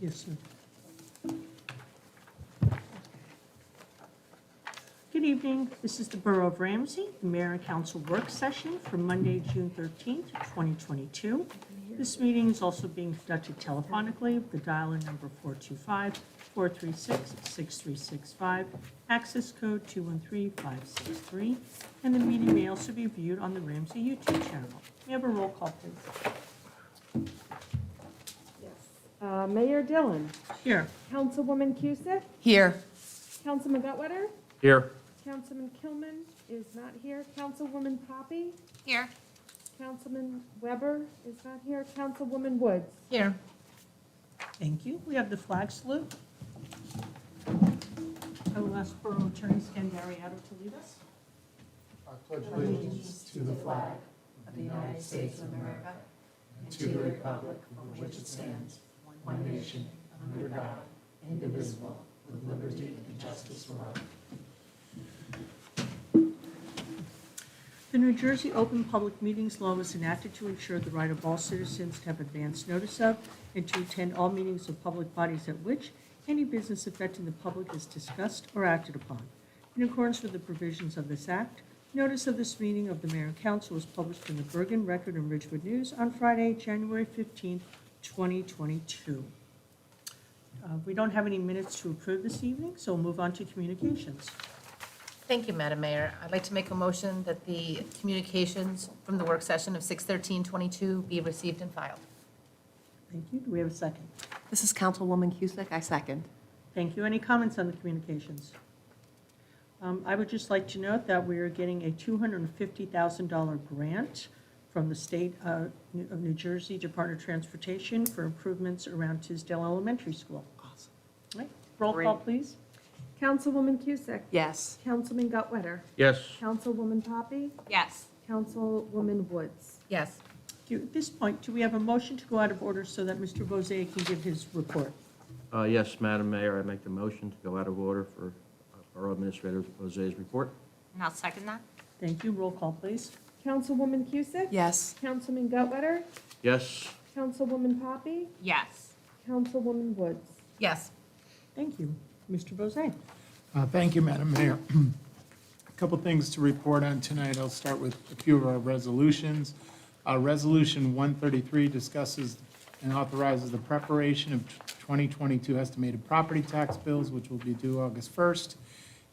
Yes, sir. Good evening. This is the Borough of Ramsey, the Mayor and Council work session for Monday, June 13th, 2022. This meeting is also being conducted telephonically with the dial-in number 425-436-6365, access code 213563, and the meeting may also be viewed on the Ramsey YouTube channel. May I have a roll call, please? Yes. Mayor Dillon. Here. Councilwoman Cusick. Here. Councilman Gutwetter. Here. Councilman Kilman is not here. Councilwoman Poppy. Here. Councilman Weber is not here. Councilwoman Woods. Here. Thank you. We have the flag salute. I will ask Borough Attorney Scandariato to lead us. I pledge allegiance to the flag of the United States of America and to the republic for which it stands, one nation, under God, indivisible, with liberty and justice for all. The New Jersey Open Public Meetings Law was enacted to ensure the right of all citizens to have advance notice of and to attend all meetings of public bodies at which any business affecting the public is discussed or acted upon. In accordance with the provisions of this act, notice of this meeting of the Mayor and Council was published in the Bergen Record and Ridgewood News on Friday, January 15th, 2022. We don't have any minutes to approve this evening, so we'll move on to communications. Thank you, Madam Mayor. I'd like to make a motion that the communications from the work session of 6/13/22 be received and filed. Thank you. Do we have a second? This is Councilwoman Cusick. I second. Thank you. Any comments on the communications? I would just like to note that we are getting a $250,000 grant from the state of New Jersey Department of Transportation for improvements around Tisdale Elementary School. Awesome. All right. Roll Great. call, please. Councilwoman Cusick. Yes. Councilman Gutwetter. Yes. Councilwoman Poppy. Yes. Councilwoman Woods. Yes. At this point, do we have a motion to go out of order so that Mr. Bozea can give his report? Yes, Madam Mayor, I make the motion to go out of order for Borough Administrator Jose's report. And I'll second that. Thank you. Roll call, please. Councilwoman Cusick. Yes. Councilman Gutwetter. Yes. Councilwoman Poppy. Yes. Councilwoman Woods. Yes. Thank you. Mr. Bozea. Thank you, Madam Mayor. A couple things to report on tonight. I'll start with a few of our resolutions. Resolution 133 discusses and authorizes the preparation of 2022 estimated property tax bills, which will be due August 1st.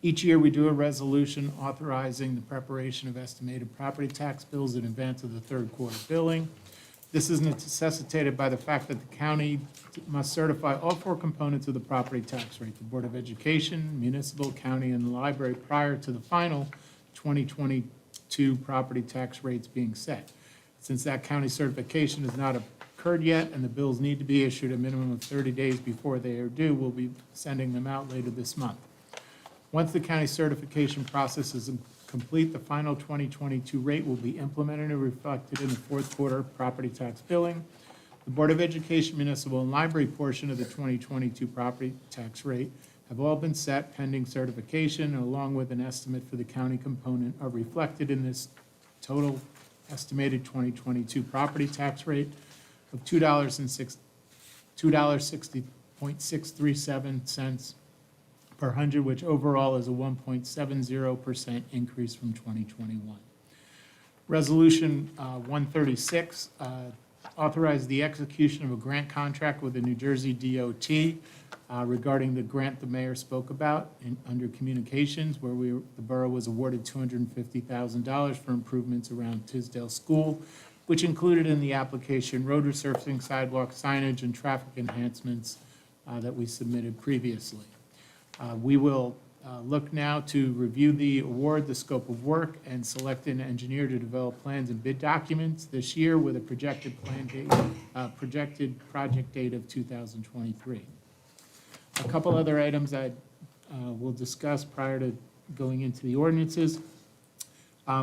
Each year, we do a resolution authorizing the preparation of estimated property tax bills in advance of the third quarter billing. This is necessitated by the fact that the county must certify all four components of the property tax rate, the Board of Education, municipal, county, and the library, prior to the final 2022 property tax rates being set. Since that county certification has not occurred yet and the bills need to be issued a minimum of 30 days before they are due, we'll be sending them out later this month. Once the county certification process is complete, the final 2022 rate will be implemented and reflected in the fourth quarter property tax billing. The Board of Education, municipal, and library portion of the 2022 property tax rate have all been set pending certification, along with an estimate for the county component are reflected in this total estimated 2022 property tax rate of $2.60.637 per hundred, which overall is a 1.70% increase from 2021. Resolution 136 authorized the execution of a grant contract with the New Jersey DOT regarding the grant the mayor spoke about under communications, where the borough was awarded $250,000 for improvements around Tisdale School, which included in the application road resurfacing, sidewalk signage, and traffic enhancements that we submitted previously. We will look now to review the award, the scope of work, and select an engineer to develop plans and bid documents this year with a projected project date of 2023. A couple other items I will discuss prior to going into the ordinances.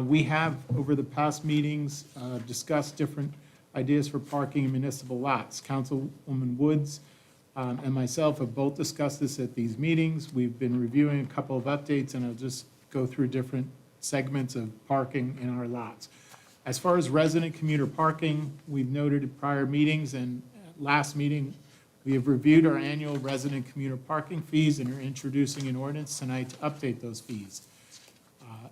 We have, over the past meetings, discussed different ideas for parking in municipal lots. Councilwoman Woods and myself have both discussed this at these meetings. We've been reviewing a couple of updates, and I'll just go through different segments of parking in our lots. As far as resident commuter parking, we've noted at prior meetings and last meeting, We have reviewed our annual resident commuter parking fees and are introducing an ordinance tonight to update those fees.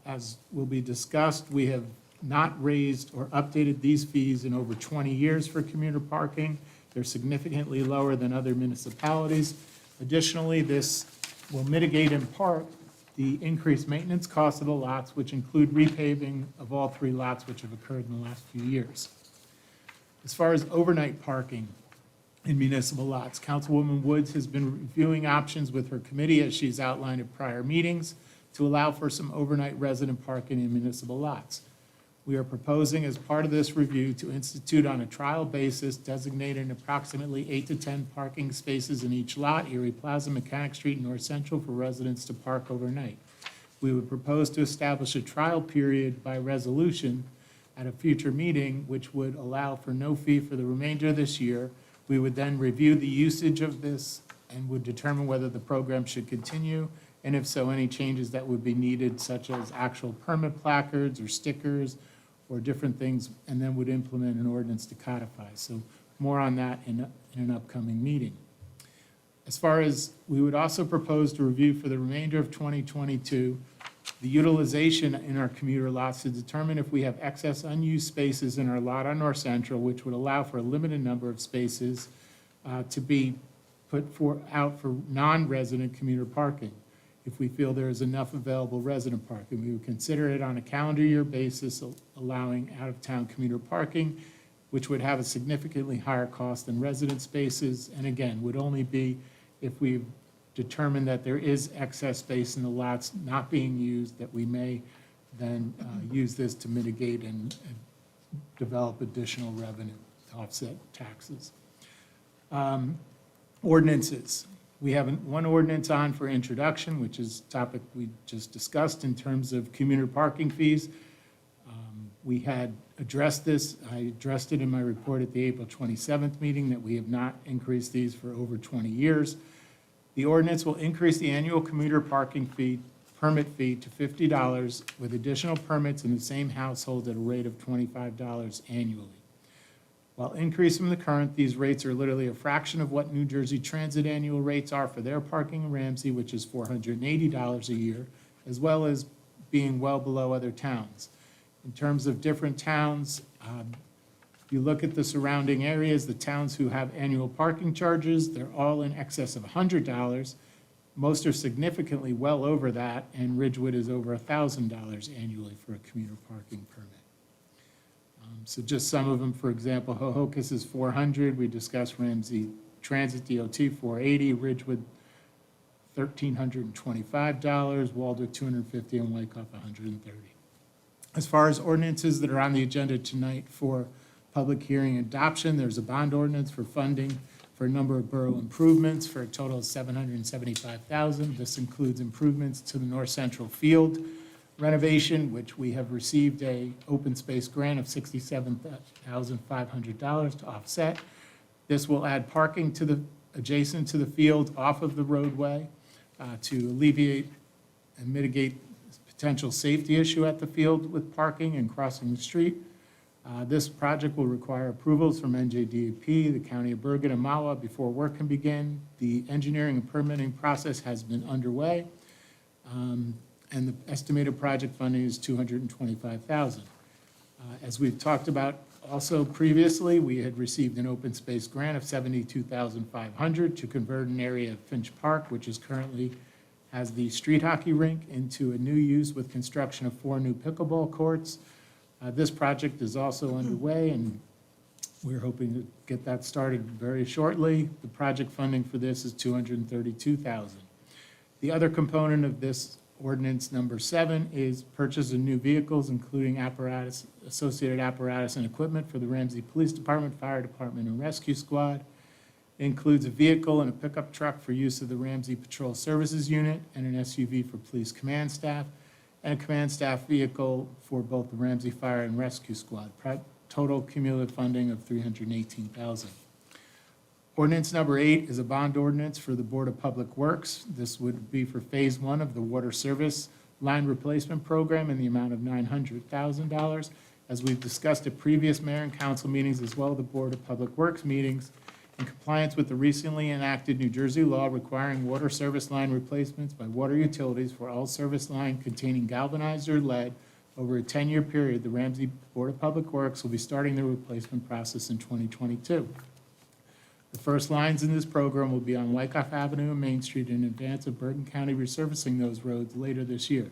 As will be discussed, we have not raised or updated these fees in over 20 years for commuter parking. They're significantly lower than other municipalities. Additionally, this will mitigate in part the increased maintenance costs of the lots, which include repaving of all 3 lots which have occurred in the last few years. As far as overnight parking in municipal lots, Councilwoman Woods has been reviewing options with her committee, as she's outlined at prior meetings, to allow for some overnight resident parking in municipal lots. We are proposing, as part of this review, to institute on a trial basis designating approximately 8 to 10 parking spaces in each lot, Erie Plaza, Mechanic Street, and North Central, for residents to park overnight. We would propose to establish a trial period by resolution at a future meeting, which would allow for no fee for the remainder of this year. We would then review the usage of this and would determine whether the program should continue, and if so, any changes that would be needed, such as actual permit placards or stickers or different things, and then would implement an ordinance to codify. So more on that in an upcoming meeting. As far as, we would also propose to review for the remainder of 2022, the utilization in our commuter lots to determine if we have excess unused spaces in our lot on North Central, which would allow for a limited number of spaces to be put out for non-resident commuter parking. If we feel there is enough available resident parking, we would consider it on a calendar year basis, allowing out-of-town commuter parking, which would have a significantly higher cost than resident spaces, and again, would only be if we determine that there is excess space in the lots not being used, that we may then use this to mitigate and develop additional revenue to offset taxes. Ordinances. We have one ordinance on for introduction, which is a topic we just discussed in terms of commuter parking fees. We had addressed this. I addressed it in my report at the April 27th meeting that we have not increased these for over 20 years. The ordinance will increase the annual commuter parking fee, permit fee, to $50 with additional permits in the same household at a rate of $25 annually. While increasing from the current, these rates are literally a fraction of what New Jersey Transit annual rates are for their parking in Ramsey, which is $480 a year, as well as being well below other towns. In terms of different towns, if you look at the surrounding areas, the towns who have annual parking charges, they're all in excess of $100. Most are significantly well over that, and Ridgewood is over $1,000 annually for a commuter parking permit. So just some of them, for example, Hohokus is $400. We discussed Ramsey Transit DOT $480, Ridgewood $1,325, Waldo $250, and Wyckoff $130. As far as ordinances that are on the agenda tonight for public hearing and adoption, there's a bond ordinance for funding for a number of borough improvements for a total of $775,000. This includes improvements to the North Central Field renovation, which we have received a open space grant of $67,500 to offset. This will add parking to the adjacent to the field off of the roadway to alleviate and mitigate potential safety issue at the field with parking and crossing the street. This project will require approvals from NJDEP, the County of Bergen, and MAWA before work can begin. The engineering and permitting process has been underway, and the estimated project funding is $225,000. As we've talked about also previously, we had received an open space grant of $72,500 to convert an area of Finch Park, which is currently has the street hockey rink, into a new use with construction of 4 new pickleball courts. This project is also underway, and we're hoping to get that started very shortly. The project funding for this is $232,000. The other component of this ordinance number 7 is purchase of new vehicles, including apparatus, associated apparatus and equipment for the Ramsey Police Department, Fire Department, and Rescue Squad. It includes a vehicle and a pickup truck for use of the Ramsey Patrol Services Unit and an SUV for police command staff, and a command staff vehicle for both the Ramsey Fire and Rescue Squad. Total cumulative funding of $318,000. Ordinance number 8 is a bond ordinance for the Board of Public Works. This would be for Phase 1 of the Water Service Line Replacement Program in the amount of $900,000. As we've discussed at previous mayor and council meetings, as well as the Board of Public Works meetings, in compliance with the recently enacted New Jersey law requiring water service line replacements by water utilities for all service line containing galvanized or lead over a 10-year period, the Ramsey Board of Public Works will be starting the replacement process in 2022. The first lines in this program will be on Wyckoff Avenue and Main Street in advance of Bergen County resurfacing those roads later this year.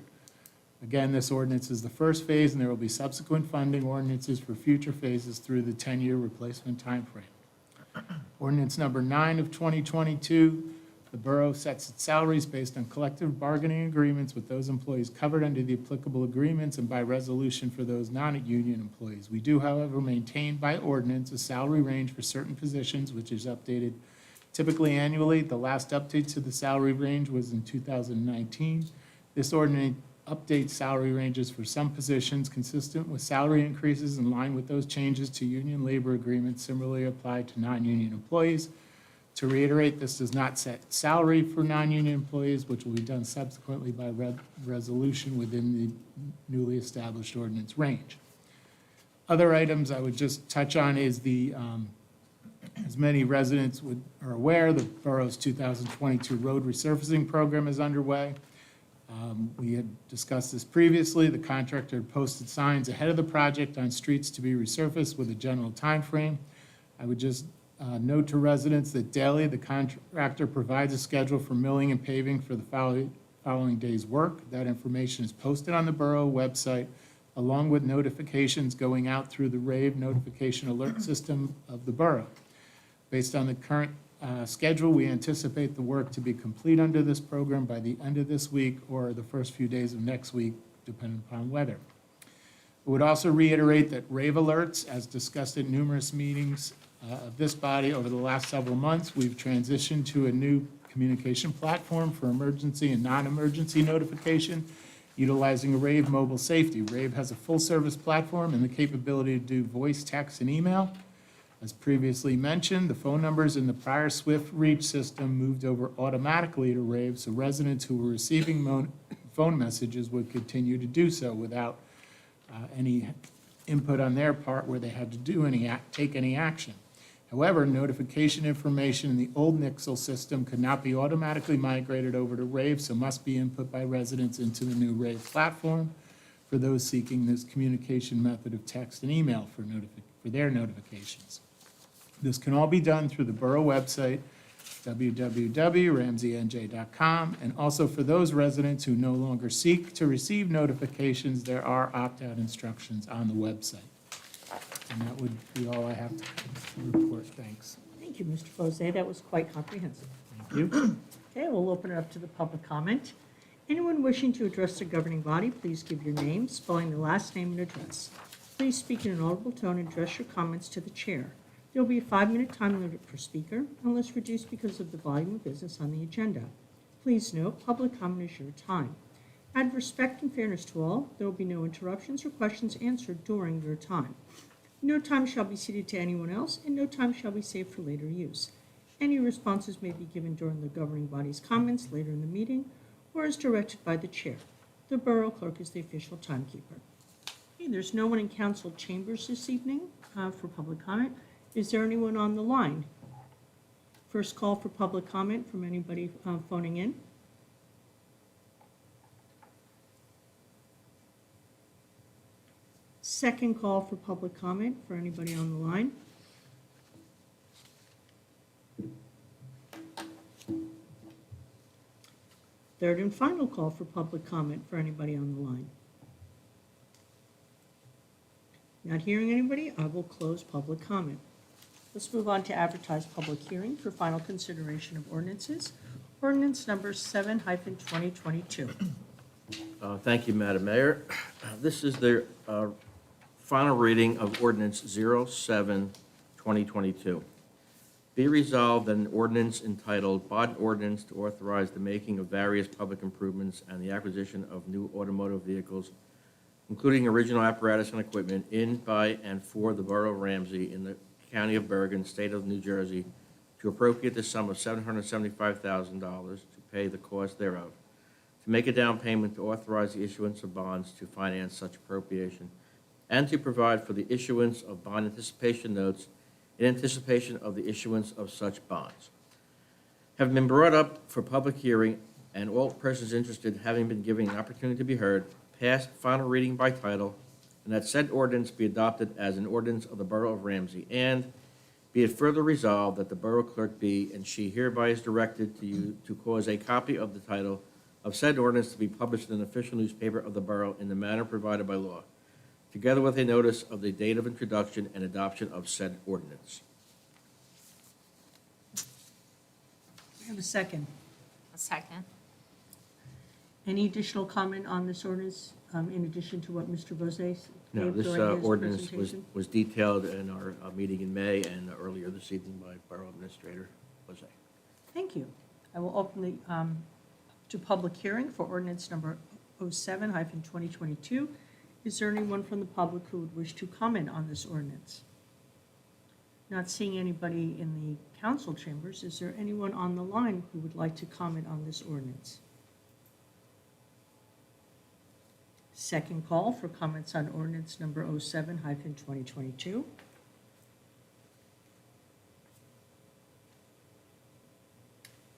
Again, this ordinance is the first phase, and there will be subsequent funding ordinances for future phases through the 10-year replacement timeframe. Ordinance number 9 of 2022, the borough sets its salaries based on collective bargaining agreements with those employees covered under the applicable agreements and by resolution for those non-union employees. We do, however, maintain by ordinance a salary range for certain positions, which is updated typically annually. The last update to the salary range was in 2019. This ordinance updates salary ranges for some positions consistent with salary increases in line with those changes to union labor agreements similarly applied to non-union employees. To reiterate, this does not set salary for non-union employees, which will be done subsequently by resolution within the newly established ordinance range. Other items I would just touch on is as many residents are aware, the borough's 2022 road resurfacing program is underway. We had discussed this previously. The contractor had posted signs ahead of the project on streets to be resurfaced with a general time frame. I would just note to residents that daily the contractor provides a schedule for milling and paving for the following day's work. That information is posted on the borough website, along with notifications going out through the RAVE notification alert system of the borough. Based on the current schedule, we anticipate the work to be complete under this program by the end of this week or the first few days of next week, depending upon weather. I would also reiterate that RAVE alerts, as discussed at numerous meetings of this body over the last several months, we've transitioned to a new communication platform for emergency and non-emergency notification, utilizing RAVE Mobile Safety. RAVE has a full-service platform and the capability to do voice, text, and email. As previously mentioned, the phone numbers in the prior Swift Reach system moved over automatically to RAVE, so residents who were receiving phone messages would continue to do so without any input on their part where they had to take any action. However, notification information in the old Nixle system could not be automatically migrated over to RAVE, so must be input by residents into the new RAVE platform for those seeking this communication method of text and email for their notifications. This can all be done through the borough website, www.ramseynj.com, and also for those residents who no longer seek to receive notifications, there are opt-out instructions on the website. And that would be all I have to report. Thanks. Thank you, Mr. Bozay. That was quite comprehensive. Thank you. Okay, we'll open it up to the public comment. Anyone wishing to address the governing body, please give your name, spelling the last name and address. Please speak in an audible tone and address your comments to the chair. There will be a 5-minute time limit per speaker, unless reduced because of the volume of business on the agenda. Please note, public comment is your time. Out of respect and fairness to all, there will be no interruptions or questions answered during your time. No time shall be ceded to anyone else, and no time shall be saved for later use. Any responses may be given during the governing body's comments later in the meeting, or as directed by the chair. The borough clerk is the official timekeeper. Okay, there's no one in council chambers this evening for public comment. Is there anyone on the line? First call for public comment from anybody phoning in. Second call for public comment for anybody on the line. Third and final call for public comment for anybody on the line. Not hearing anybody, I will close public comment. Let's move on to advertised public hearing for final consideration of ordinances. Ordinance number 7-2022. Thank you, Madam Mayor. This is the final reading of ordinance 07-2022. Be resolved that an ordinance entitled Bond Ordinance to authorize the making of various public improvements and the acquisition of new automotive vehicles, including original apparatus and equipment in, by, and for the Borough of Ramsey in the County of Bergen, State of New Jersey, to appropriate the sum of $775,000 to pay the cost thereof, to make a down payment to authorize the issuance of bonds to finance such appropriation, and to provide for the issuance of bond anticipation notes in anticipation of the issuance of such bonds. Have been brought up for public hearing, and all persons interested having been given an opportunity to be heard, passed final reading by title, and that said ordinance be adopted as an ordinance of the Borough of Ramsey, and be it further resolved that the Borough Clerk be, and she hereby is directed to you to cause a copy of the title of said ordinance to be published in an official newspaper of the Borough in the manner provided by law, together with a notice of the date of introduction and adoption of said ordinance. We have a second. A second. Any additional comment on this ordinance, in addition to what Mr. Bozay gave No, this during his ordinance presentation? was detailed in our meeting in May and earlier this evening by Borough Administrator Jose. Thank you. I will open the, to public hearing for ordinance number 07-2022. Is there anyone from the public who would wish to comment on this ordinance? Not seeing anybody in the council chambers, is there anyone on the line who would like to comment on this ordinance? Second call for comments on ordinance number 07-2022.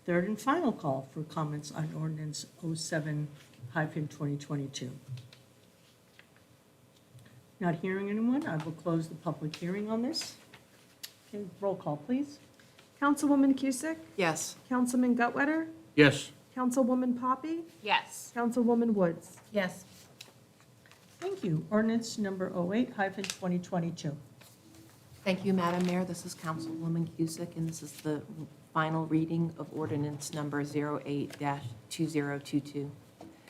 Third and final call for comments on ordinance 07-2022. Not hearing anyone, I will close the public hearing on this. Okay, roll call, please. Councilwoman Cusick? Yes. Councilman Gutwetter? Yes. Councilwoman Poppy? Yes. Councilwoman Woods? Yes. Thank you. Ordinance number 08-2022. Thank you, Madam Mayor. This is Councilwoman Cusick, and this is the final reading of ordinance number 08-2022.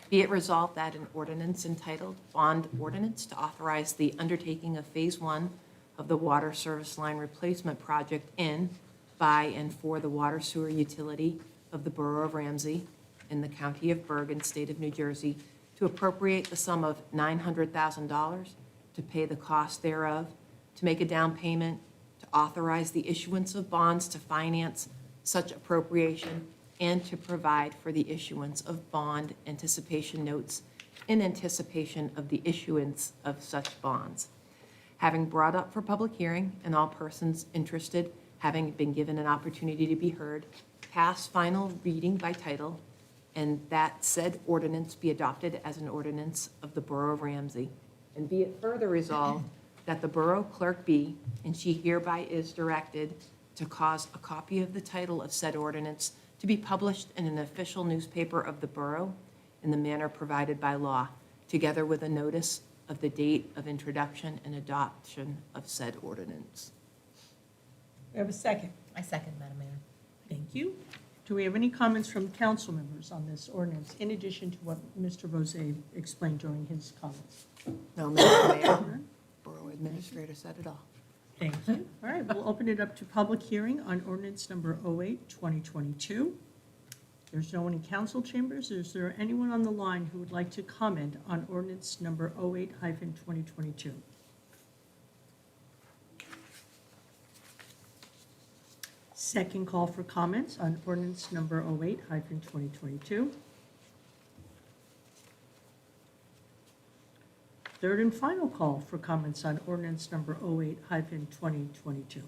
Be it resolved that an ordinance entitled Bond Ordinance to authorize the undertaking of Phase 1 of the Water Service Line Replacement Project in, by, and for the water sewer utility of the Borough of Ramsey in the County of Bergen, State of New Jersey, to appropriate the sum of $900,000 to pay the cost thereof, to make a down payment, to authorize the issuance of bonds to finance such appropriation, and to provide for the issuance of bond anticipation notes in anticipation of the issuance of such bonds. Having brought up for public hearing and all persons interested having been given an opportunity to be heard, pass final reading by title, and that said ordinance be adopted as an ordinance of the Borough of Ramsey. And be it further resolved that the Borough Clerk be, and she hereby is directed to cause a copy of the title of said ordinance to be published in an official newspaper of the Borough in the manner provided by law, together with a notice of the date of introduction and adoption of said ordinance. We have a second. I second, Madam Mayor. Thank you. Do we have any comments from council members on this ordinance, in addition to what Mr. Bozay explained during his comments? No, Madam Mayor, Borough Administrator said it all. Thank you. All right, we'll open it up to public hearing on ordinance number 08-2022. There's no one in council chambers. Is there anyone on the line who would like to comment on ordinance number 08-2022? Second call for comments on ordinance number 08-2022. Third and final call for comments on ordinance number 08-2022.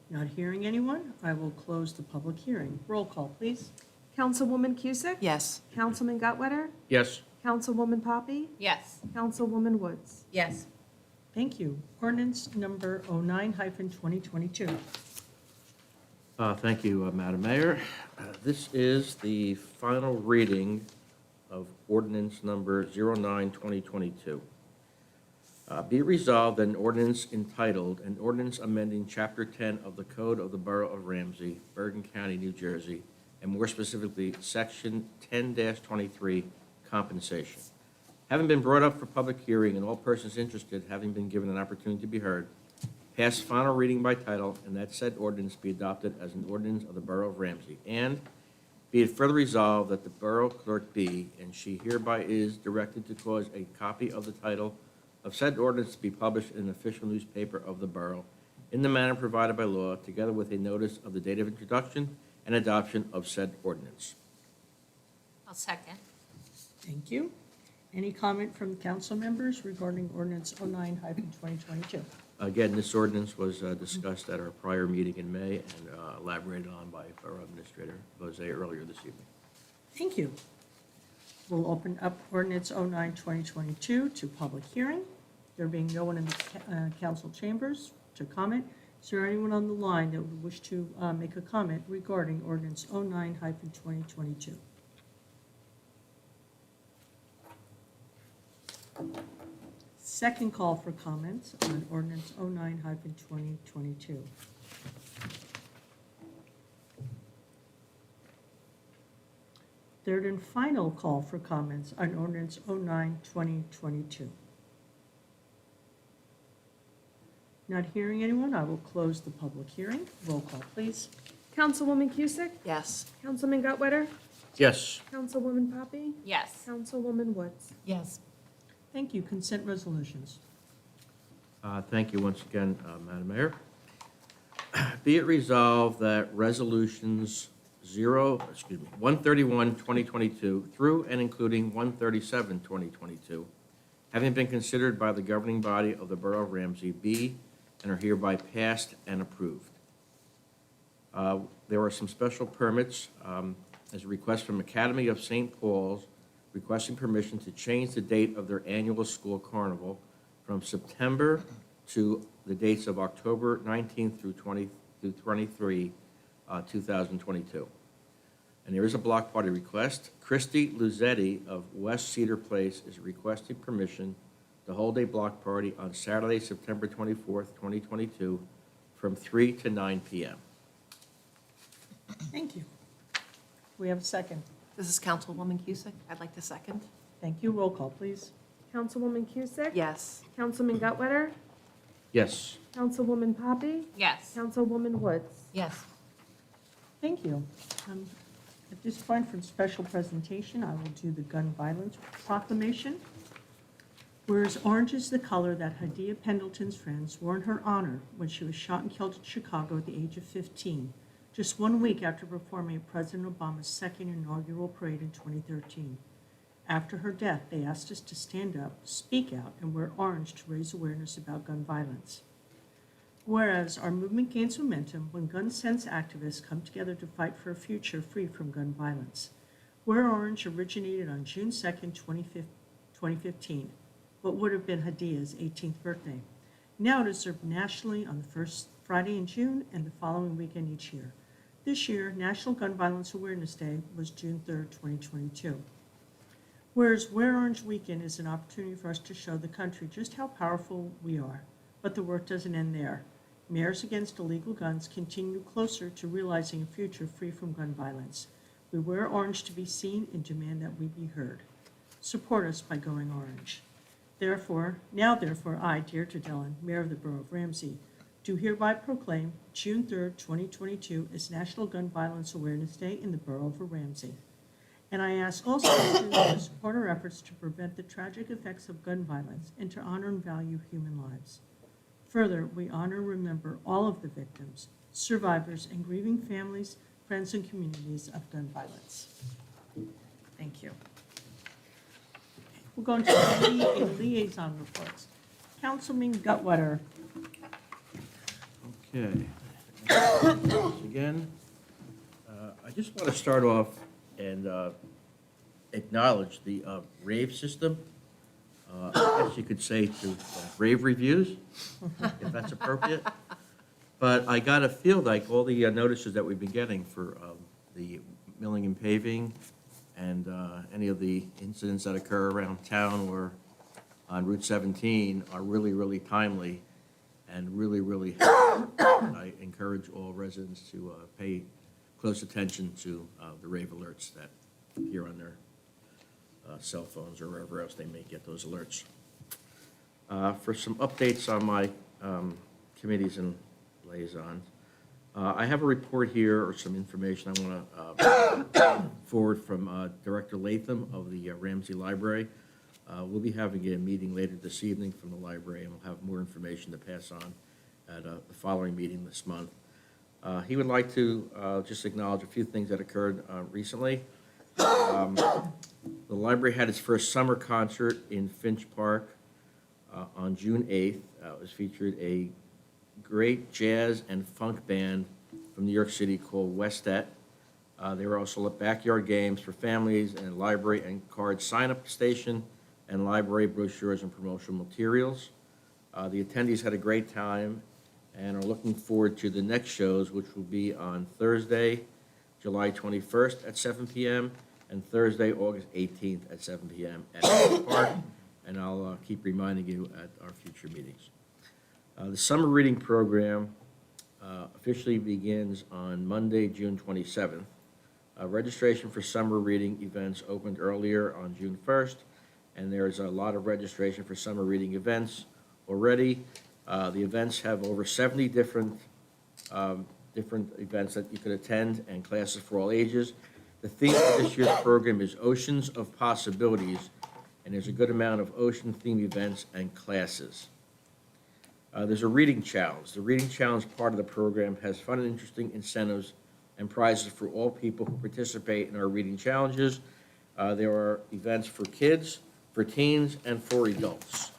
Not hearing anyone, I will close the public hearing. Roll call, please. Councilwoman Cusick? Yes. Councilman Gutwetter? Yes. Councilwoman Poppy? Yes. Councilwoman Woods? Yes. Thank you. Ordinance number 09-2022. Thank you, Madam Mayor. This is the final reading of ordinance number 09-2022. Be it resolved that an ordinance entitled, an ordinance amending Chapter 10 of the Code of the Borough of Ramsey, Bergen County, New Jersey, and more specifically, Section 10-23, compensation. Having been brought up for public hearing and all persons interested having been given an opportunity to be heard, pass final reading by title, and that said ordinance be adopted as an ordinance of the Borough of Ramsey. And be it further resolved that the Borough Clerk be, and she hereby is directed to cause a copy of the title of said ordinance to be published in an official newspaper of the Borough in the manner provided by law, together with a notice of the date of introduction and adoption of said ordinance. I'll second. Thank you. Any comment from council members regarding ordinance 09-2022? Again, this ordinance was discussed at our prior meeting in May and elaborated on by Borough Administrator Lozay earlier this evening. Thank you. We'll open up ordinance 09-2022 to public hearing. There being no one in the council chambers to comment, is there anyone on the line that would wish to make a comment regarding ordinance 09-2022? Second call for comments on ordinance 09-2022. Third and final call for comments on ordinance 09-2022. Not hearing anyone, I will close the public hearing. Roll call, please. Councilwoman Cusick? Yes. Councilman Gutwetter? Yes. Councilwoman Poppy? Yes. Councilwoman Woods? Yes. Thank you. Consent resolutions. Thank you once again, Madam Mayor. Be it resolved that resolutions 131, 2022 through and including 137, 2022, having been considered by the governing body of the Borough of Ramsey, be and are hereby passed and approved. There are some special permits as a request from Academy of St. Paul's requesting permission to change the date of their annual school carnival from September to the dates of October 19th through 23, 2022. And there is a block party request. Christy Luzetti of West Cedar Place is requesting permission to hold a block party on Saturday, September 24th, 2022, from 3 to 9 p.m. Thank you. We have a second. This is Councilwoman Cusick. I'd like to second. Thank you. Roll call, please. Councilwoman Cusick? Yes. Councilman Gutwetter? Yes. Councilwoman Poppy? Yes. Councilwoman Woods? Yes. Thank you. At this point, for special presentation, I will do the gun violence proclamation. Whereas orange is the color that Hadia Pendleton's friends wore in her honor when she was shot and killed in Chicago at the age of 15, just 1 week after performing at President Obama's second inaugural parade in 2013. After her death, they asked us to stand up, speak out, and wear orange to raise awareness about gun violence. Whereas our movement gains momentum when gun sense activists come together to fight for a future free from gun violence. Wear Orange originated on June 2nd, 2015, what would have been Hadia's 18th birthday. Now it is observed nationally on the first Friday in June and the following weekend each year. This year, National Gun Violence Awareness Day was June 3rd, 2022. Whereas Wear Orange Weekend is an opportunity for us to show the country just how powerful we are. But the work doesn't end there. Mayors Against Illegal Guns continue closer to realizing a future free from gun violence. We wear orange to be seen and demand that we be heard. Support us by going orange. Therefore, I, Deirdre Dillon, Mayor of the Borough of Ramsey, do hereby proclaim June 3rd, 2022 as National Gun Violence Awareness Day in the Borough of Ramsey. And I ask all citizens to support our efforts to prevent the tragic effects of gun violence and to honor and value human lives. Further, we honor and remember all of the victims, survivors, and grieving families, friends, and communities of gun violence. Thank you. We're going to liaison reports. Councilman Gutwetter. Okay. Again, I just want to start off and acknowledge the rave system. I guess you could say to rave reviews, if that's appropriate. But I got to feel like all the notices that we've been getting for the milling and paving and any of the incidents that occur around town or on Route 17 are really, really timely and really, really I encourage all residents to pay close attention to the rave alerts that appear on their cell phones or wherever else they may get those alerts. For some updates on my committees and liaisons, I have a report here or some information I want to forward from Director Latham of the Ramsey Library. We'll be having a meeting later this evening from the library, and we'll have more information to pass on at the following meeting this month. He would like to just acknowledge a few things that occurred recently. The library had its first summer concert in Finch Park On June 8th, was featured a great jazz and funk band from New York City called Westet. There were also backyard games for families and library and card sign-up station and library brochures and promotional materials. The attendees had a great time and are looking forward to the next shows, which will be on Thursday, July 21st at 7 p.m. and Thursday, August 18th at 7 p.m. at Oak Park. And I'll keep reminding you at our future meetings. The summer reading program officially begins on Monday, June 27th. Registration for summer reading events opened earlier on June 1st, and there's a lot of registration for summer reading events already. The events have over 70 different events that you could attend and classes for all ages. The theme of this year's program is Oceans of Possibilities, and there's a good amount of ocean-themed events and classes. There's a reading challenge. The reading challenge part of the program has fun and interesting incentives and prizes for all people who participate in our reading challenges. There are events for kids, for teens, and for adults.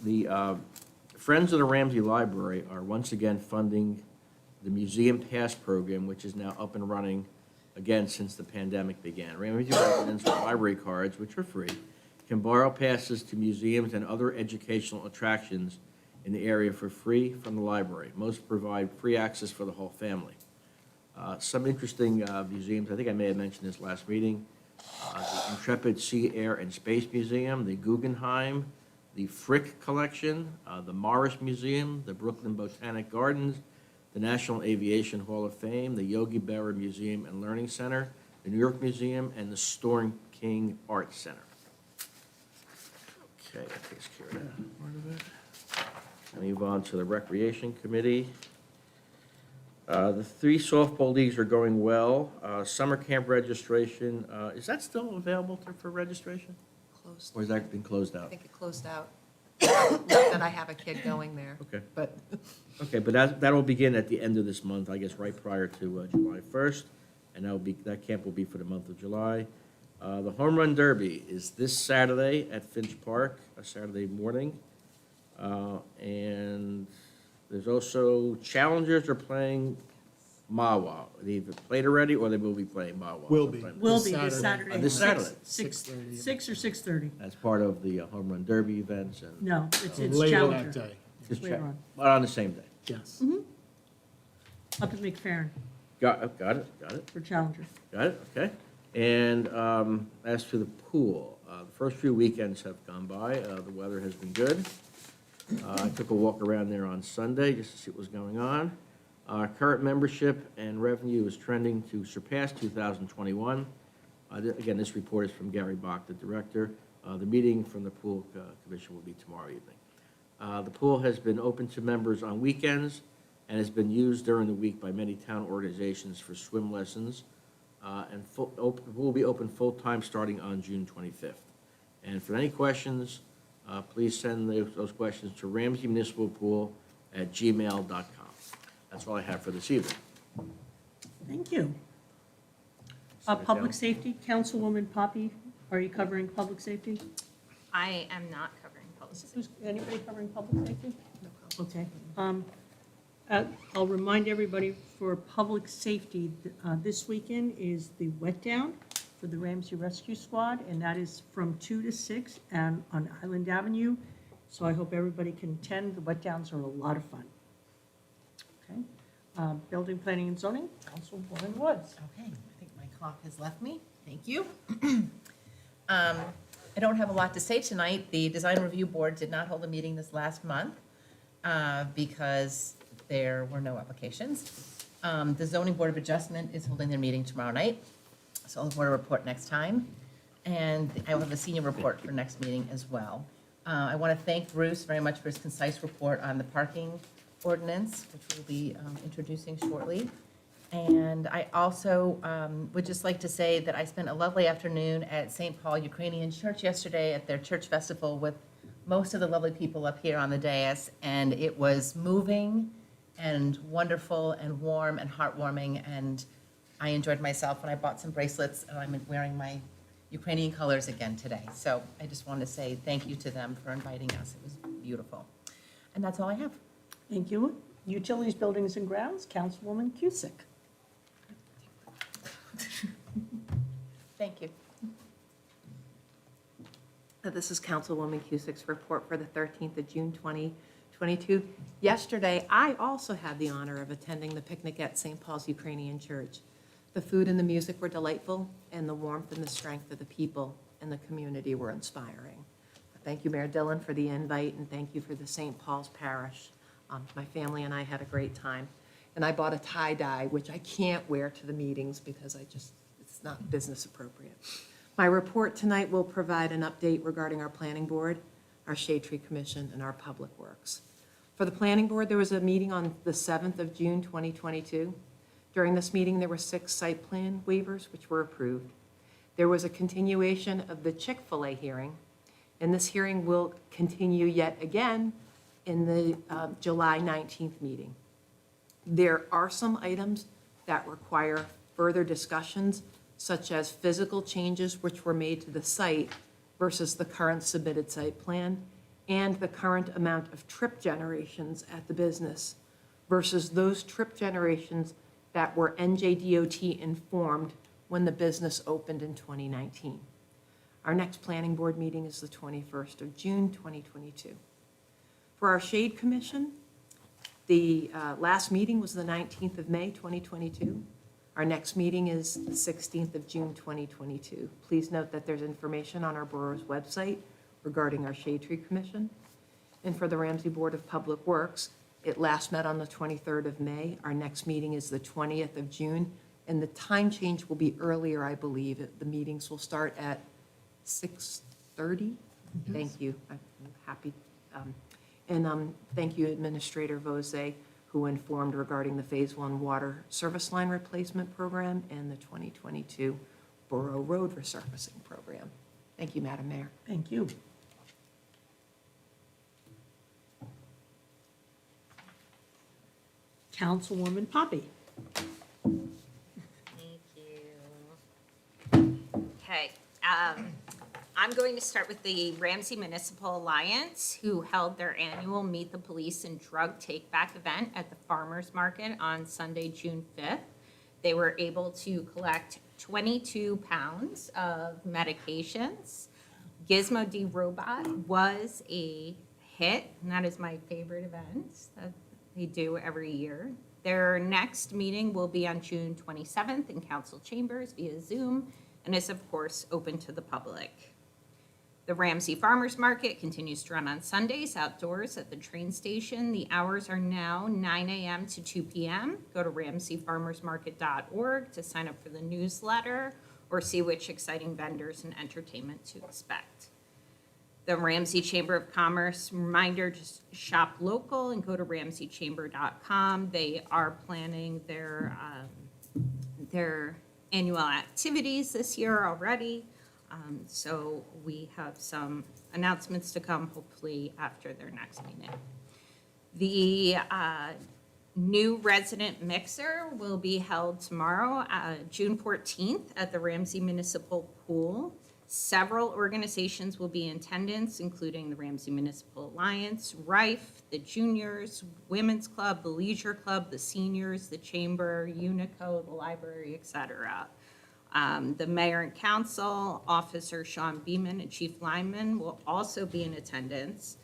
The Friends of the Ramsey Library are once again funding the Museum Pass program, which is now up and running again since the pandemic began. Ramsey residents with library cards, which are free, can borrow passes to museums and other educational attractions in the area for free from the library. Most provide free access for the whole family. Some interesting museums, I think I may have mentioned this last meeting, the Intrepid Sea, Air, and Space Museum, the Guggenheim, the Frick Collection, the Morris Museum, the Brooklyn Botanic Gardens, the National Aviation Hall of Fame, the Yogi Berra Museum and Learning Center, the New York Museum, and the Storm King Art Center. Okay, that takes care of that part of it. I'll move on to the Recreation Committee. The 3 softball leagues are going well. Summer camp registration, is that still available for registration? Closed. Or has that been closed I out? think it closed out. Not that I have a kid going there, Okay. but Okay, but that'll begin at the end of this month, I guess, right prior to July 1st, and that camp will be for the month of July. The Home Run Derby is this Saturday at Finch Park, a Saturday morning. And there's also challengers are playing Mawa. They've played already, or they will be playing Mawa? Will be. Will be This this Saturday. Saturday. This Saturday. 6:30. 6:30. 6 or 6:30. As part of the Home Run Derby events and, No, it's Later Challenger. that day, just Later check, on. but on the same day. yes. Up at McFerrin Got it. for Challenger. Got it, okay. And as to the pool, the first few weekends have gone by. The weather has been good. I took a walk around there on Sunday just to see what was going on. Current membership and revenue is trending to surpass 2021. Again, this report is from Gary Bach, the director. The meeting from the pool commission will be tomorrow evening. The pool has been open to members on weekends and has been used during the week by many town organizations for swim lessons. And will be open full-time starting on June 25th. And for any questions, please send those questions to ramseymunicipalpool@gmail.com. That's all I have for this evening. Thank you. Public Safety, Councilwoman Poppy, are you covering public safety? I am not covering public safety. Who's, anybody covering public safety? Okay. I'll remind everybody for public safety, this weekend is the wet down for the Ramsey Rescue Squad, and that is from 2 to 6 on Island Avenue. So I hope everybody can attend. The wet downs are a lot of fun. Okay. Building, Planning, and Zoning, Councilwoman Woods. Okay, I think my clock has left me. Thank you. I don't have a lot to say tonight. The Design Review Board did not hold a meeting this last month because there were no applications. The Zoning Board of Adjustment is holding their meeting tomorrow night, so I'll have a report next time. And I will have a senior report for next meeting as well. I want to thank Bruce very much for his concise report on the parking ordinance, which we'll be introducing shortly. And I also would just like to say that I spent a lovely afternoon at St. Paul Ukrainian Church yesterday at their church festival with most of the lovely people up here on the dais, and it was moving and wonderful and warm and heartwarming, and I enjoyed myself, and I bought some bracelets, and I'm wearing my Ukrainian colors again today. So I just want to say thank you to them for inviting us. It was beautiful. And that's all I have. Thank you. Utilities, Buildings, and Grounds, Councilwoman Cusick. Thank you. This is Councilwoman Cusick's report for the 13th of June, 2022. Yesterday, I also had the honor of attending the picnic at St. Paul's Ukrainian Church. The food and the music were delightful, and the warmth and the strength of the people and the community were inspiring. Thank you, Mayor Dillon, for the invite, and thank you for the St. Paul's Parish. My family and I had a great time. And I bought a tie-dye, which I can't wear to the meetings because it's not business appropriate. My report tonight will provide an update regarding our planning board, our Shade Tree Commission, and our Public Works. For the planning board, there was a meeting on the 7th of June, 2022. During this meeting, there were 6 site plan waivers which were approved. There was a continuation of the Chick-fil-A hearing, and this hearing will continue yet again in the July 19th meeting. There are some items that require further discussions, such as physical changes which were made to the site versus the current submitted site plan, and the current amount of trip generations at the business versus those trip generations that were NJDOT informed when the business opened in 2019. Our next planning board meeting is the 21st of June, 2022. For our Shade Commission, the last meeting was the 19th of May, 2022. Our next meeting is the 16th of June, 2022. Please note that there's information on our borough's website regarding our Shade Tree Commission. And for the Ramsey Board of Public Works, it last met on the 23rd of May. Our next meeting is the 20th of June, and the time change will be earlier, I believe. The meetings will start at 6:30. Thank you. I'm happy. Thank you, Administrator Vose, who informed regarding the Phase 1 water service line replacement program and the 2022 Borough Road resurfacing program. Thank you, Madam Mayor. Thank you. Councilwoman Poppy. Thank you. Okay, I'm going to start with the Ramsey Municipal Alliance, who held their annual Meet the Police and Drug Take-Back event at the Farmers Market on Sunday, June 5th. They were able to collect 22 pounds of medications. Gizmo D Robot was a hit, and that is my favorite event that they do every year. Their next meeting will be on June 27th in council chambers via Zoom, and is of course open to the public. The Ramsey Farmers Market continues to run on Sundays outdoors at the train station. The hours are now 9 a.m. to 2 p.m. Go to ramseyfarmersmarket.org to sign up for the newsletter or see which exciting vendors and entertainment to expect. The Ramsey Chamber of Commerce, reminder, just shop local and go to ramseychamber.com. They are planning their annual activities this year already. So we have some announcements to come, hopefully after their next meeting. The new resident mixer will be held tomorrow, June 14th at the Ramsey Municipal Pool. Several organizations will be in attendance, including the Ramsey Municipal Alliance, RIFE, the Juniors, Women's Club, the Leisure Club, the Seniors, the Chamber, Unico, the library, etc. The mayor and council, Officer Sean Beeman and Chief Lyman will also be in attendance.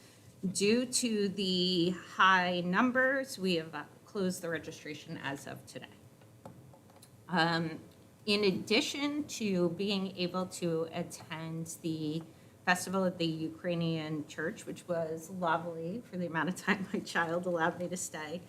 Due to the high numbers, we have closed the registration as of today. In addition to being able to attend the festival at the Ukrainian church, which was lovely for the amount of time my child allowed me to stay,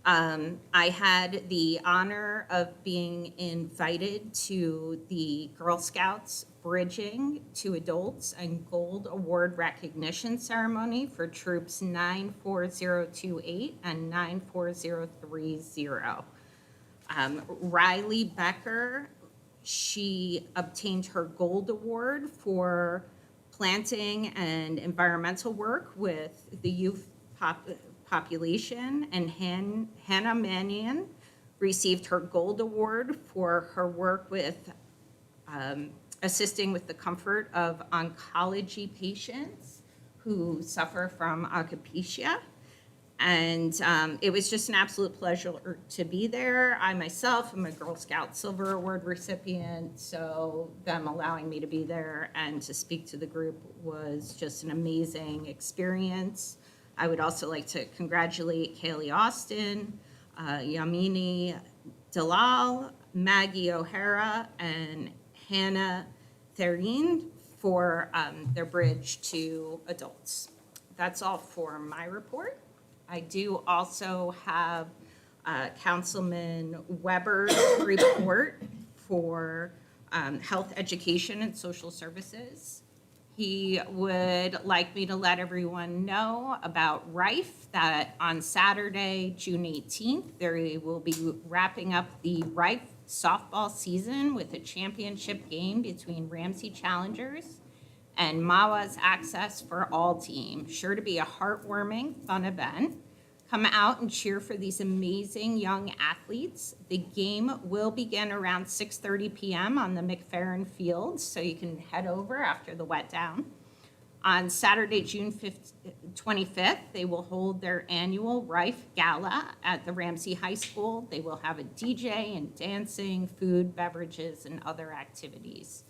I had the honor of being invited to the Girl Scouts Bridging to Adults and Gold Award recognition ceremony for troops 94028 and 94030. Riley Becker, she obtained her gold award for planting and environmental work with the youth population, and Hannah Mannion received her gold award for her work with assisting with the comfort of oncology patients who suffer from alopecia. And it was just an absolute pleasure to be there. I myself am a Girl Scout Silver Award recipient, so them allowing me to be there and to speak to the group was just an amazing experience. I would also like to congratulate Kaylee Austin, Yamini Dalal, Maggie O'Hara, and Hannah Therine for their bridge to adults. That's all for my report. I do also have Councilman Weber's report for health education and social services. He would like me to let everyone know about RIFE, that on Saturday, June 18th, they will be wrapping up the RIFE softball season with a championship game between Ramsey Challengers and Mawa's Access for All team. Sure to be a heartwarming, fun event. Come out and cheer for these amazing young athletes. The game will begin around 6:30 p.m. on the McFerrin Field, so you can head over after the wet down. On Saturday, June 25th, they will hold their annual Rife Gala at the Ramsey High School. They will have a DJ and dancing, food, beverages, and other activities.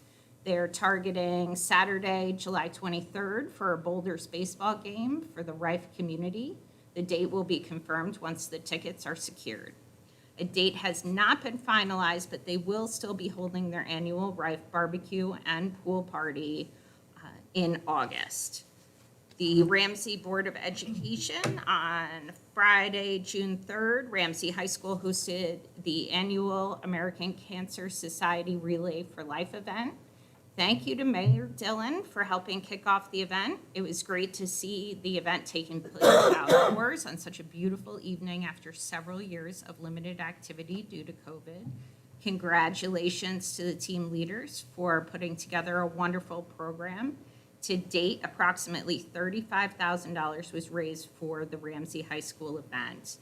They're targeting Saturday, July 23rd for a Boulders baseball game for the Rife community. The date will be confirmed once the tickets are secured. A date has not been finalized, but they will still be holding their annual Rife barbecue and pool party in August. The Ramsey Board of Education on Friday, June 3rd, Ramsey High School hosted the annual American Cancer Society Relay for Life event. Thank you to Mayor Dillon for helping kick off the event. It was great to see the event taking place outdoors on such a beautiful evening after several years of limited activity due to COVID. Congratulations to the team leaders for putting together a wonderful program. To date, approximately $35,000 was raised for the Ramsey High School event.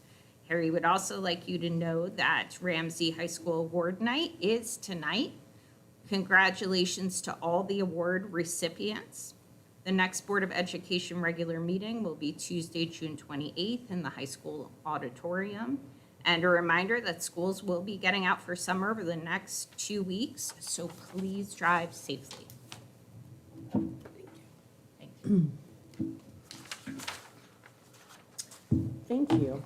Harry would also like you to know that Ramsey High School Award Night is tonight. Congratulations to all the award recipients. The next Board of Education regular meeting will be Tuesday, June 28th in the high school auditorium. And a reminder that schools will be getting out for summer over the next 2 weeks, so please drive safely. Thank you. Thank you.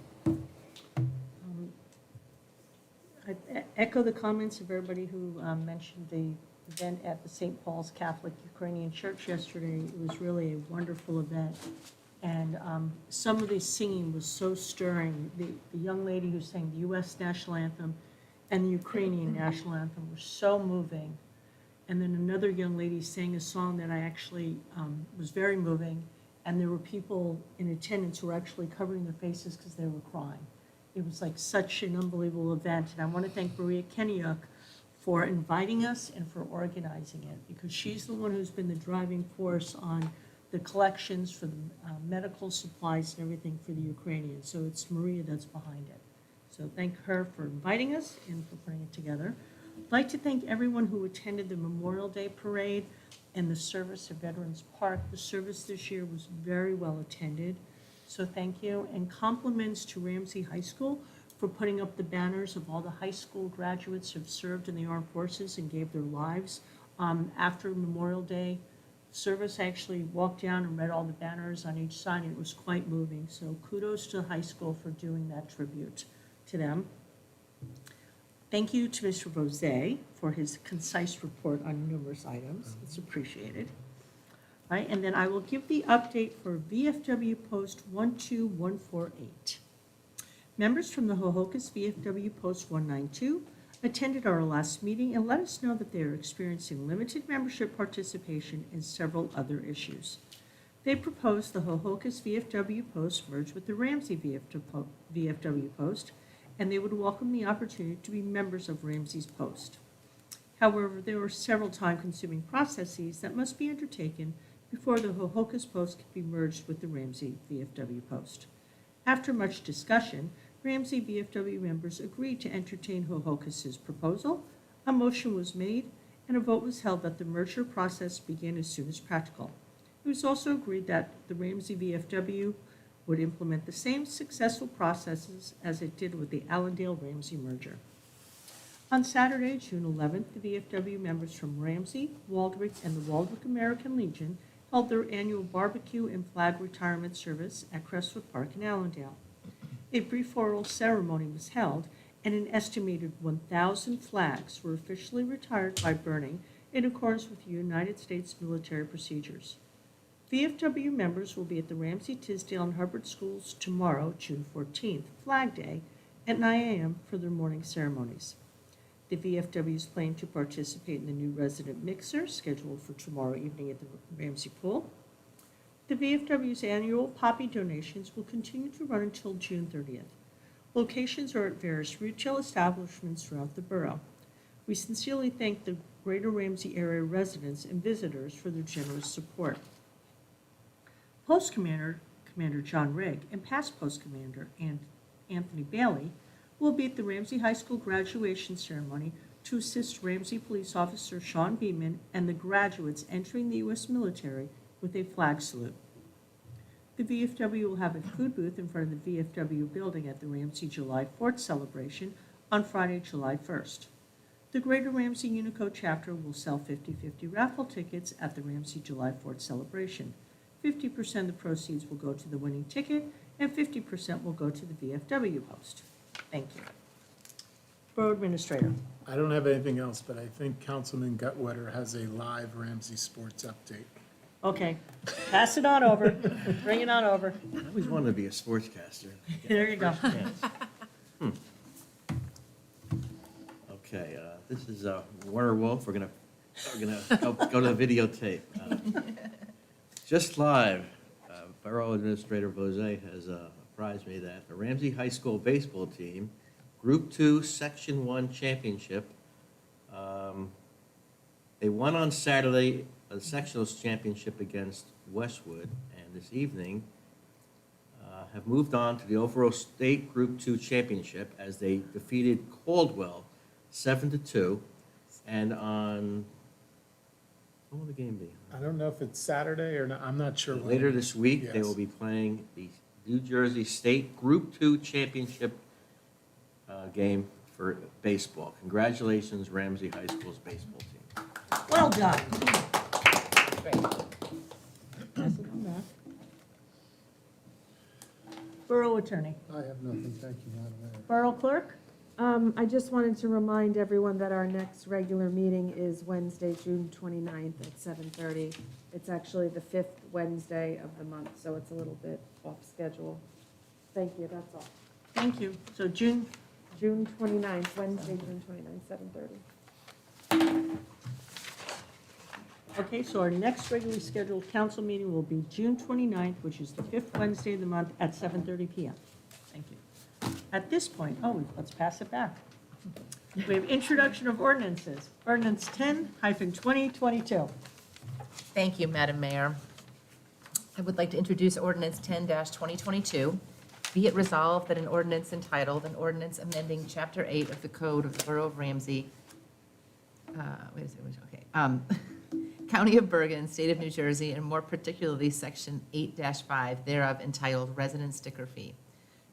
I echo the comments of everybody who mentioned the event at the St. Paul's Catholic Ukrainian Church yesterday. It was really a wonderful event. And some of the singing was so stirring. The young lady who sang the U.S. national anthem and the Ukrainian national anthem were so moving. And then another young lady sang a song that I actually was very moving. And there were people in attendance who were actually covering their faces because they were crying. It was like such an unbelievable event. And I want to thank Maria Kenyuk for inviting us and for organizing it, because she's the one who's been the driving force on the collections for the medical supplies and everything for the Ukrainians. So it's Maria that's behind it. So thank her for inviting us and for putting it together. I'd like to thank everyone who attended the Memorial Day Parade and the service at Veterans Park. The service this year was very well attended, so thank you. And compliments to Ramsey High School for putting up the banners of all the high school graduates who have served in the armed forces and gave their lives. After Memorial Day service, I actually walked down and read all the banners on each side, and it was quite moving. So kudos to the high school for doing that tribute to them. Thank you to Mr. Rosé for his concise report on numerous items. It's appreciated. All right, and then I will give the update for VFW Post 12148. Members from the Hohokus VFW Post 192 attended our last meeting and let us know that they are experiencing limited membership participation and several other issues. They proposed the Hohokus VFW Post merge with the Ramsey VFW Post, and they would welcome the opportunity to be members of Ramsey's Post. However, there were several time-consuming processes that must be undertaken before the Hohokus Post could be merged with the Ramsey VFW Post. After much discussion, Ramsey VFW members agreed to entertain Hohokus's proposal. A motion was made, and a vote was held that the merger process begin as soon as practical. It was also agreed that the Ramsey VFW would implement the same successful processes as it did with the Allendale-Ramsey merger. On Saturday, June 11th, the VFW members from Ramsey, Waldwick, and the Waldwick American Legion held their annual barbecue and flag retirement service at Crestwood Park in Allendale. A brief oral ceremony was held, and an estimated 1,000 flags were officially retired by burning in accordance with United States military procedures. VFW members will be at the Ramsey, Tisdale, and Hubbard schools tomorrow, June 14th, Flag Day, at 9 a.m. for their morning ceremonies. The VFWs plan to participate in the new resident mixer scheduled for tomorrow evening at the Ramsey Pool. The VFW's annual poppy donations will continue to run until June 30th. Locations are at various retail establishments throughout the borough. We sincerely thank the Greater Ramsey area residents and visitors for their generous support. Post Commander John Rigg and past Post Commander Anthony Bailey will be at the Ramsey High School graduation ceremony to assist Ramsey Police Officer Sean Beeman and the graduates entering the U.S. military with a flag salute. The VFW will have a food booth in front of the VFW building at the Ramsey July 4th celebration on Friday, July 1st. The Greater Ramsey Unico chapter will sell 50/50 raffle tickets at the Ramsey July 4th celebration. 50% of the proceeds will go to the winning ticket, and 50% will go to the VFW host. Thank you. Borough Administrator. I don't have anything else, but I think Councilman Gutwetter has a live Ramsey Sports update. Okay, pass it on over. Bring it on over. I always wanted to be a sportscaster. There you go. Okay, this is Warner Wolf. We're gonna go to the videotape. Just live, Borough Administrator Bozay has apprised me that the Ramsey High School baseball team, Group 2, Section 1 championship, they won on Saturday, the sectionals championship against Westwood, and this evening have moved on to the overall state Group 2 championship as they defeated Caldwell 7-2, and on, when will the game be? I don't know if it's Saturday or not, I'm not sure. when Later it is. this week, they Yes. will be playing the New Jersey State Group 2 Championship game for baseball. Congratulations, Ramsey High School's baseball team. Well done. Great. Pass it on back. Borough Attorney. I have nothing, thank you, Madam Mayor. Borough Clerk. I just wanted to remind everyone that our next regular meeting is Wednesday, June 29th at 7:30. It's actually the 5th Wednesday of the month, so it's a little bit off schedule. Thank you, that's all. Thank you. So June, June 29th, Wednesday, June 29th, 7:30. okay, so our next regularly scheduled council meeting will be June 29th, which is the 5th Wednesday of the month at 7:30 PM. Thank you. At this point, let's pass it back. We have introduction of ordinances. Ordinance 10-2022. Thank you, Madam Mayor. I would like to introduce ordinance 10-2022. Be it resolved that an ordinance entitled, an ordinance amending Chapter 8 of the Code of the Borough of Ramsey, County of Bergen, State of New Jersey, and more particularly Section 8-5 thereof entitled Resident Sticker Fee.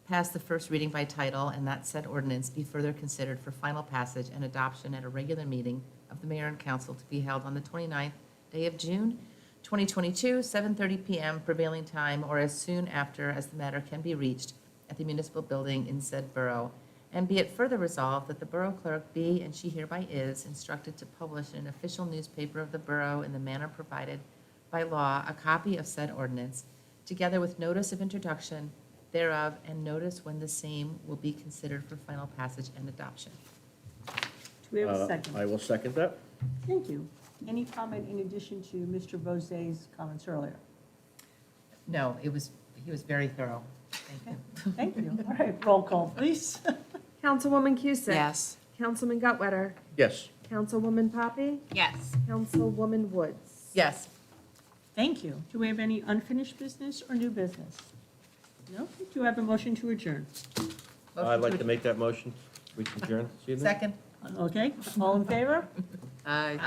Pass the first reading by title, and that said ordinance be further considered for final passage and adoption at a regular meeting of the mayor and council to be held on the 29th day of June, 2022, 7:30 PM prevailing time, or as soon after as the matter can be reached at the municipal building in said borough. And be it further resolved that the borough clerk be, and she hereby is, instructed to publish in an official newspaper of the borough in the manner provided by law a copy of said ordinance, together with notice of introduction thereof and notice when the same will be considered for final passage and adoption. Do we have a second? I will second that. Thank you. Any comment in addition to Mr. Bozay's comments earlier? No, he was very thorough. Thank you. Thank you. All right, roll call, please. Councilwoman Cusick? Yes. Councilman Gutwetter? Yes. Councilwoman Poppy? Yes. Councilwoman Woods? Yes. Thank you. Do we have any unfinished business or new business? No? Do you have a motion to adjourn? I'd like to make that motion. We can adjourn this evening. Second. Okay, all in favor? Aye.